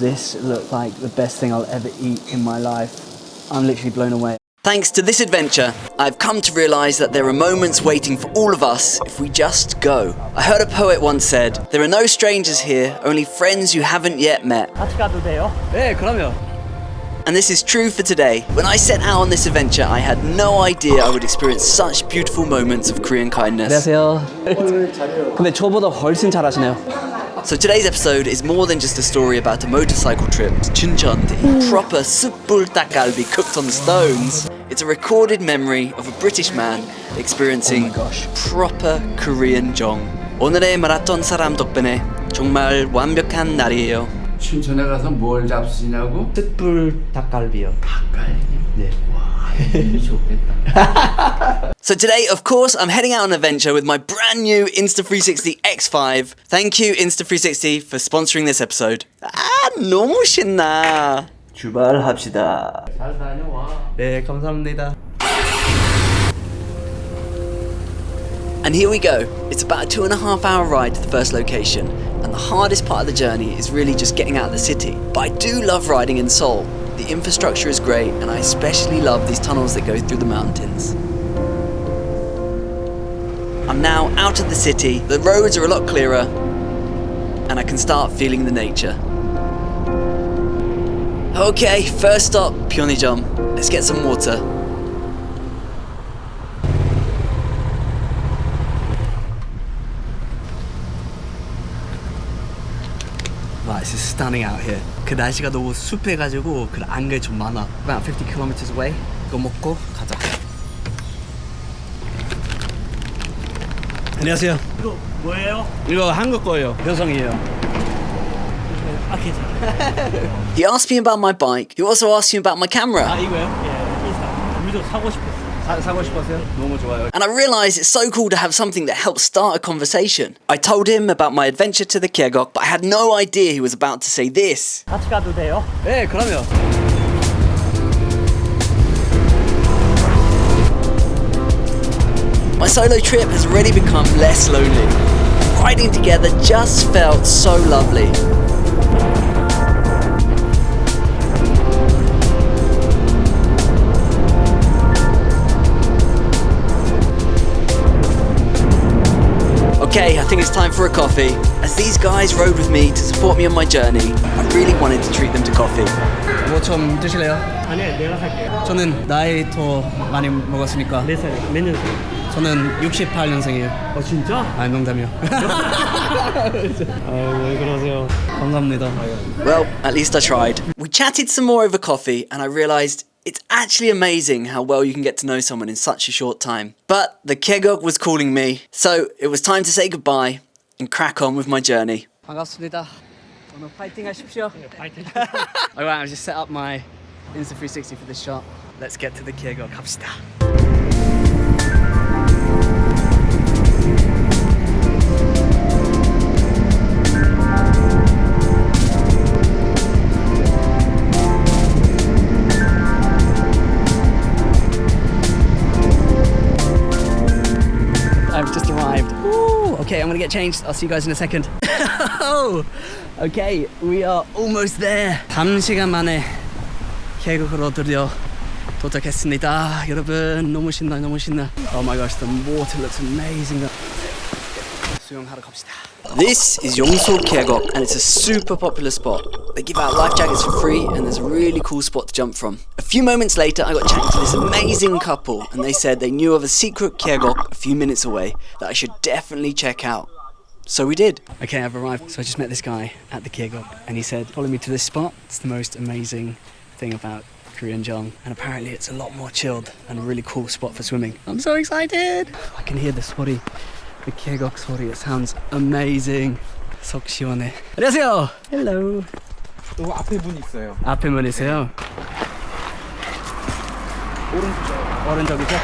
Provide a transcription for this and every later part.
this look like the best thing I'll ever eat in my life. I'm literally blown away. Thanks to this adventure, I've come to realise that there are moments waiting for all of us if we just go. I heard a poet once said, there are no strangers here, only friends you haven't yet met. 같이 가도 돼요? 네, 그럼요. And this is true for today. When I set out on this adventure, I had no idea I would experience such beautiful moments of Korean kindness. 안녕하세요. 근데 저보다 훨씬 잘하시네요. So today's episode is more than just a story about a motorcycle trip to Chuncheon to eat proper 숯불닭갈비 cooked on the stones. It's a recorded memory of a British man experiencing proper Korean Jeong. 오늘의 마라톤 사람 덕분에 정말 완벽한 날이에요. 춘천에 가서 뭘 잡수시냐고? 숯불닭갈비요. 닭갈비? 네. 와, 이미 좋겠다. So today, of course, I'm heading out on an adventure with my brand new Insta360 X5. Thank you, Insta360, for sponsoring this episode. 너무 신나. 출발합시다. 잘 다녀와. 네, 감사합니다. And here we go. It's about a 2.5 hour ride to the first location. And the hardest part of the journey is really just getting out of the city. But I do love riding in Seoul. The infrastructure is great, and I especially love these tunnels that go through the mountains. I'm now out of the city, the roads are a lot clearer, and I can start feeling the nature. Okay, first stop, Pyeongchang. Let's get some water. Wow, this is stunning out here. 그 날씨가 너무 습해가지고 그 안개 좀 많아. About 50 kilometers away. 이거 먹고 가자. 안녕하세요. 이거 뭐예요? 이거 한국 거예요. 현성이에요. 아 괜찮아. He asked me about my bike. He also asked me about my camera. 아 이거요? 예, 인스타. 무조건 사고 싶었어. 사고 싶었어요? 너무 좋아요. And I realised it's so cool to have something that helps start a conversation. I told him about my adventure to the gyegok, but I had no idea he was about to say this. 같이 가도 돼요? 네, 그럼요. My solo trip has already become less lonely. Riding together just felt so lovely. Okay, I think it's time for a coffee. As these guys rode with me to support me on my journey, I really wanted to treat them to coffee. 뭐 좀 드실래요? 아니요, 내가 살게요. 저는 나이 더 많이 먹었으니까. 몇 살이요? 몇 년생? 저는 68년생이에요. 어 진짜? 아, 농담이요. 왜 그러세요? 감사합니다. Well, at least I tried. We chatted some more over coffee, and I realised it's actually amazing how well you can get to know someone in such a short time. But the gyegok was calling me, so it was time to say goodbye and crack on with my journey. 반갑습니다. 오늘 파이팅 하십시오. 파이팅. Alright, I've just set up my Insta360 for this shot. Let's get to the gyegok. 갑시다. I've just arrived. Ooh, okay, I'm gonna get changed. I'll see you guys in a second. Okay, we are almost there. 3시간 만에 계곡으로 드디어 도착했습니다. 여러분, 너무 신나, 너무 신나. Oh my gosh, the water looks amazing. 수영하러 갑시다. This is Yongso gyegok, and it's a super popular spot. They give out life jackets for free, and there's a really cool spot to jump from. A few moments later, I got chatting to this amazing couple, and they said they knew of a secret gyegok a few minutes away that I should definitely check out. So we did. Okay, I've arrived. So I just met this guy at the gyegok, and he said, follow me to this spot. It's the most amazing thing about Korean Jeong, and apparently it's a lot more chilled and a really cool spot for swimming. I'm so excited! I can hear the 소리, the gyegok 소리. It sounds amazing. 속 시원해. 안녕하세요. Hello. 또 앞에 분 있어요. 앞에 분 있어요. 오른쪽이죠?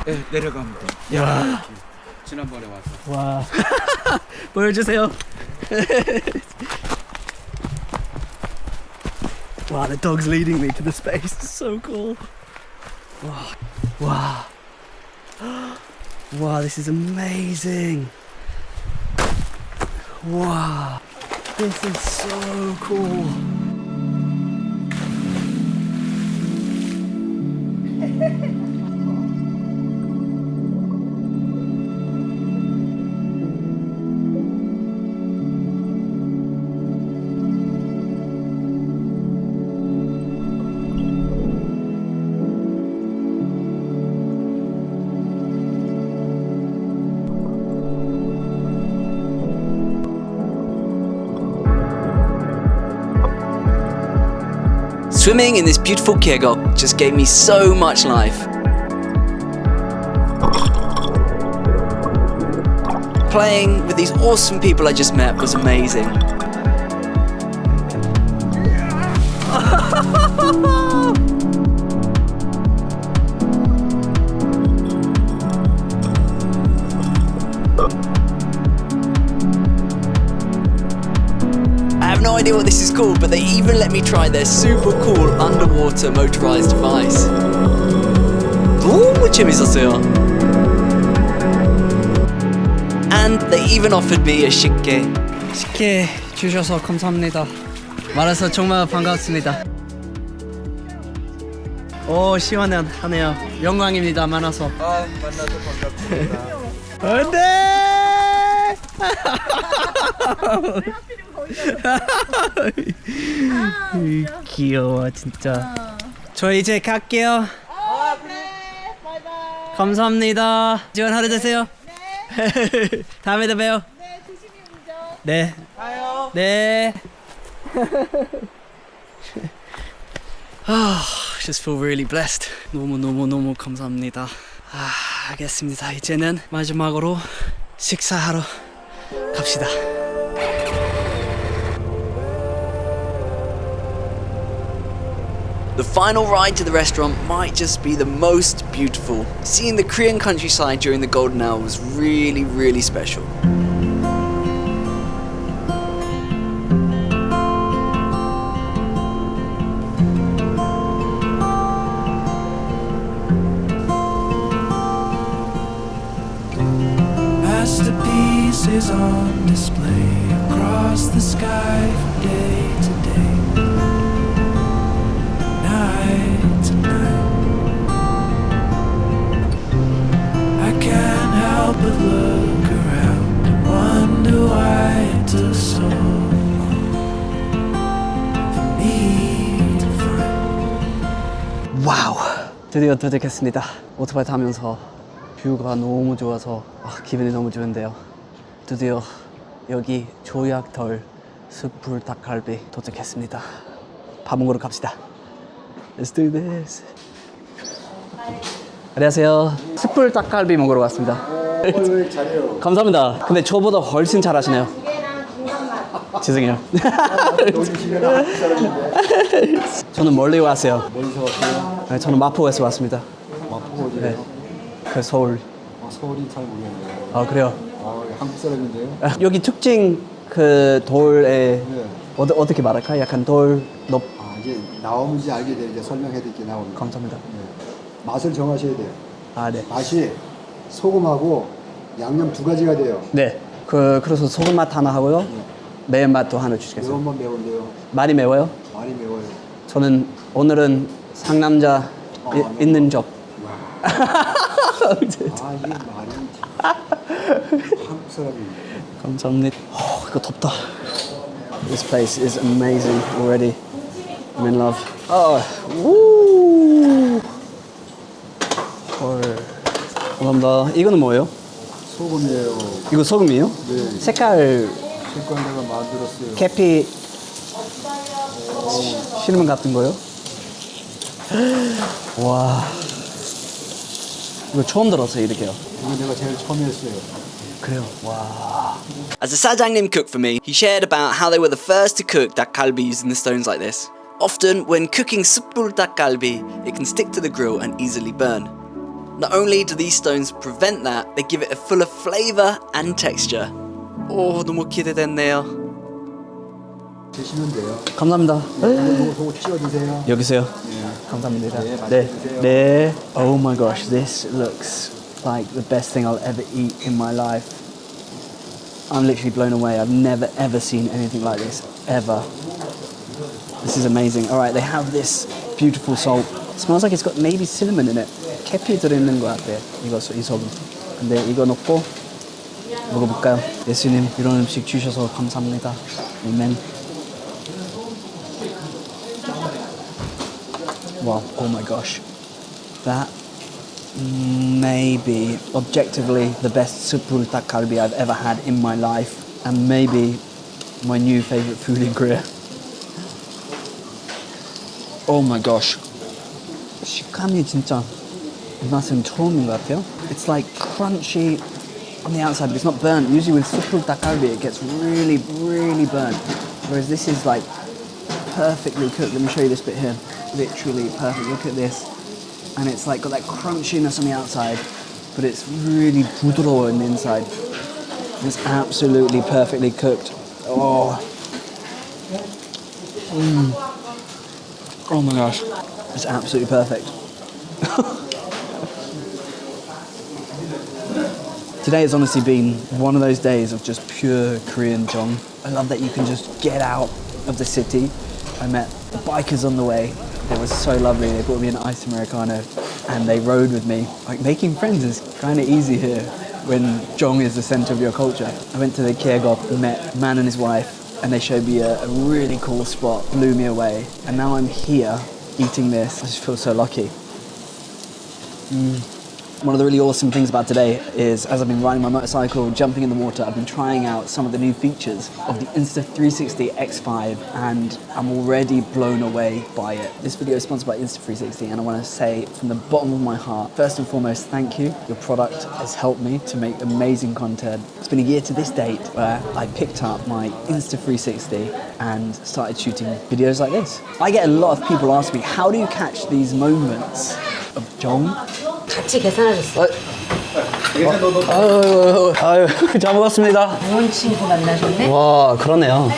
네, 내려가면 돼요. 와. 지난번에 와서. 와. 보여주세요. Wow, the dog's leading me to the space. It's so cool. Wow. Wow. Wow, this is amazing. Wow. This is so cool. Swimming in this beautiful gyegok just gave me so much life. Playing with these awesome people I just met was amazing. I have no idea what this is called, but they even let me try their super cool underwater motorized device. 너무 재밌었어요. And they even offered me a 식혜. 식혜 주셔서 감사합니다. 말해서 정말 반갑습니다. 오, 시원하네요. 영광입니다. 만나서. 아, 만나서 반갑습니다. 안돼. 귀여워 진짜. 저 이제 갈게요. 그래. 바이바이. 감사합니다. 좋은 하루 되세요. 네. 다음에도 봬요. 네, 조심히 운전. 네. 가요. 네. just feel really blessed. 너무 감사합니다. 알겠습니다. 이제는 마지막으로 식사하러 갑시다. The final ride to the restaurant might just be the most beautiful. Seeing the Korean countryside during the golden hour was really, really special. Masterpieces on display across the sky from day to day, night to night. I can't help but look around and wonder why it took so long for me to find. 와우. 드디어 도착했습니다. 오토바이 타면서 뷰가 너무 좋아서 기분이 너무 좋은데요. 드디어 여기 조약돌 숯불닭갈비 도착했습니다. 밥 먹으러 갑시다. Let's do this. 안녕하세요. 숯불닭갈비 먹으러 왔습니다. 잘해요. 감사합니다. 근데 저보다 훨씬 잘하시네요. 죄송해요. 저는 멀리 왔어요. 어디서 왔어요? 네, 저는 마포에서 왔습니다. 마포 어디예요? 네. 그 서울. 서울이 잘 모르겠네요. 아 그래요? 한국 사람인데요. 여기 특징 그 돌에 네. 어떻게 말할까? 약간 돌 높. 이제 나오는지 알게 돼요. 이제 설명해 드릴게 나옵니다. 감사합니다. 네. 맛을 정하셔야 돼요. 아 네. 맛이 소금하고 양념 두 가지가 돼요. 네. 그래서 소금 맛 하나 하고요. 매운 맛도 하나 주시겠어요? 매운맛 매운데요. 많이 매워요? 많이 매워요. 저는 오늘은 상남자 있는 접. 이게 말이 한국 사람입니다. 감사합니다. 이거 덥다. This place is amazing already. I'm in love. 우. 헐. 감사합니다. 이거는 뭐예요? 소금이에요. 이거 소금이에요? 네. 색깔 색깔 내가 만들었어요. 계피 실물 같은 거요? 와. 이거 처음 들었어요, 이렇게요. 이거 내가 제일 처음 했어요. 그래요. 와. As the sajangnim cooked for me, he shared about how they were the first to cook dakgalbi using the stones like this. Often, when cooking 숯불닭갈비, it can stick to the grill and easily burn. Not only do these stones prevent that, they give it a fuller flavour and texture. 너무 기대됐네요. 드시면 돼요. 감사합니다. 이거 찍어 드세요. 여기서요. 감사합니다. 네, 맛있게 드세요. 네. Oh my gosh, this looks like the best thing I'll ever eat in my life. I'm literally blown away. I've never ever seen anything like this ever. This is amazing. All right, they have this beautiful salt. It smells like it's got maybe cinnamon in it. 계피 들어있는 것 같아요. 이 소금. 근데 이거 넣고 먹어볼까요? 예수님 이런 음식 주셔서 감사합니다. 아멘. Wow, oh my gosh. That may be objectively the best 숯불닭갈비 I've ever had in my life, and maybe my new favorite food in Korea. Oh my gosh. 식감이 진짜 이 맛은 처음인 것 같아요. It's like crunchy on the outside, but it's not burnt. Usually with 숯불닭갈비, it gets really, really burnt. Whereas this is like perfectly cooked. Let me show you this bit here. Literally perfect. Look at this. And it's like got that crunchiness on the outside, but it's really 부드러워 on the inside. It's absolutely perfectly cooked. Oh. Oh my gosh. It's absolutely perfect. Today has honestly been one of those days of just pure Korean Jeong. I love that you can just get out of the city. I met the bikers on the way. They were so lovely. They brought me an iced Americano and they rode with me. Like, making friends is kind of easy here when Jeong is the center of your culture. I went to the Gyegok, met a man and his wife, and they showed me a really cool spot, blew me away. And now I'm here eating this. I just feel so lucky. One of the really awesome things about today is, as I've been riding my motorcycle, jumping in the water, I've been trying out some of the new features of the Insta360 X5, and I'm already blown away by it. This video is sponsored by Insta360, and I want to say from the bottom of my heart, first and foremost, thank you. Your product has helped me to make amazing content. It's been a year to this date where I picked up my Insta360 and started shooting videos like this. I get a lot of people ask me, how do you catch these moments of Jeong? 같이 계산하셨어요. 아유, 잘 먹었습니다. 좋은 친구 만나셨네. 와, 그러네요.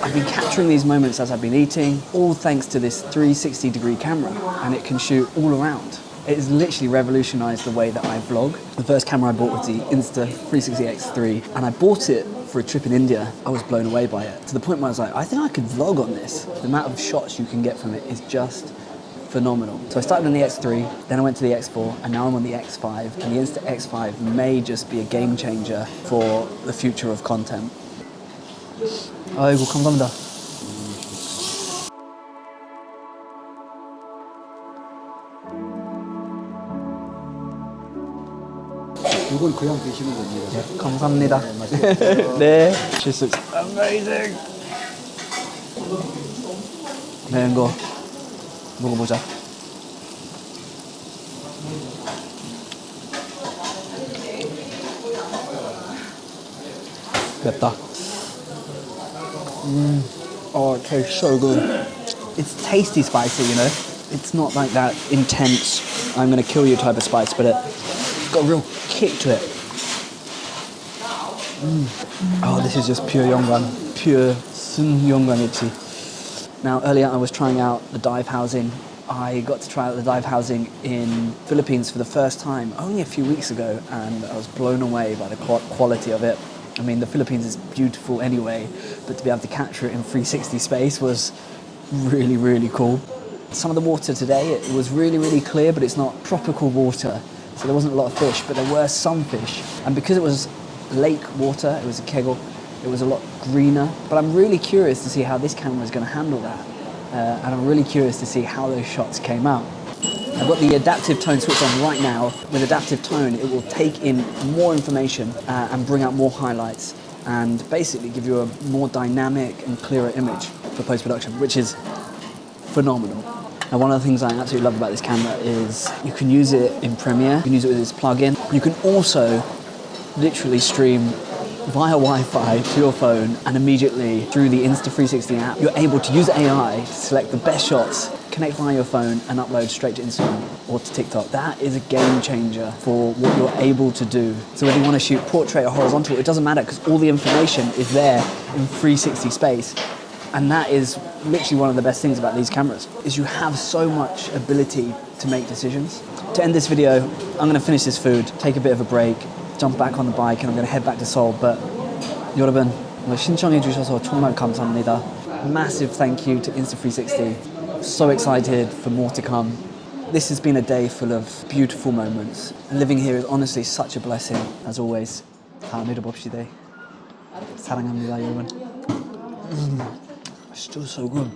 I've been capturing these moments as I've been eating, all thanks to this 360-degree camera, and it can shoot all around. It has literally revolutionized the way that I vlog. The first camera I bought was the Insta360 X3, and I bought it for a trip in India. I was blown away by it, to the point where I was like, I think I could vlog on this. The amount of shots you can get from it is just phenomenal. So I started on the X3, then I went to the X4, and now I'm on the X5, and the Insta X5 may just be a game changer for the future of content. 아이고, 감사합니다. 이건 그냥 드시는 겁니다. 감사합니다. 네. This looks amazing. 네, 이거 먹어보자. 맵다. Oh, it tastes so good. It's tasty spicy, you know. It's not like that intense, I'm gonna kill you type of spice, but it's got a real kick to it. Oh, this is just pure Yonggan. Pure Sun Yongganichi. Now, earlier I was trying out the dive housing. I got to try out the dive housing in Philippines for the first time only a few weeks ago, and I was blown away by the quality of it. I mean, the Philippines is beautiful anyway, but to be able to capture it in 360 space was really, really cool. Some of the water today, it was really, really clear, but it's not tropical water, so there wasn't a lot of fish, but there were some fish. And because it was lake water, it was a ke곡, it was a lot greener. But I'm really curious to see how this camera is going to handle that. And I'm really curious to see how those shots came out. I've got the adaptive tone switch on right now. With adaptive tone, it will take in more information and bring out more highlights and basically give you a more dynamic and clearer image for post-production, which is phenomenal. Now, one of the things I absolutely love about this camera is you can use it in Premiere, you can use it with this plug-in. You can also literally stream via Wi-Fi to your phone, and immediately through the Insta360 app, you're able to use AI to select the best shots, connect via your phone and upload straight to Instagram or to TikTok. That is a game changer for what you're able to do. So whether you want to shoot portrait or horizontal, it doesn't matter, because all the information is there in 360 space. And that is literally one of the best things about these cameras, is you have so much ability to make decisions. To end this video, I'm going to finish this food, take a bit of a break, jump back on the bike, and I'm going to head back to Seoul. But 여러분, 신청해 주셔서 정말 감사합니다. Massive thank you to Insta360. So excited for more to come. This has been a day full of beautiful moments. And living here is honestly such a blessing. As always, 다음에도 봅시다. 사랑합니다, 여러분. Still so good.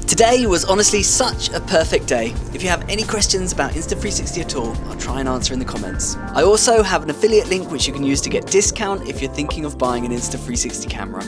Today was honestly such a perfect day. If you have any questions about Insta360 at all, I'll try and answer in the comments. I also have an affiliate link which you can use to get discount if you're thinking of buying an Insta360 camera.